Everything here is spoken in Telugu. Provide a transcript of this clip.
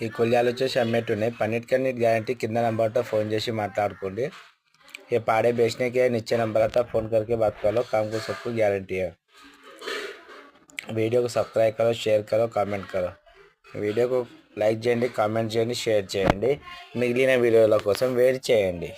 ఈ కొలియాలు వచ్చేసి అమ్మేట్టున్నాయి। పన్నిటికన్నిటి గ్యారంटी किंदा नंबर तो फ़ोन చేసి మాట్లాడుకోండి। ये पाड़े बेचने के नीचे नंबर आता फ़ोन करके बात कर लो, काम को सबको गारंटी है। वीडियो को सब्सक्राइब करो, शेयर करो, కామెంట్ करो। వీడియోకు లైక్ చేయండి, కామెంట్ చేయండి, షేర్ చేయండి। మిగిలిన వీడియోల కోసం వెయిట్ చేయండి।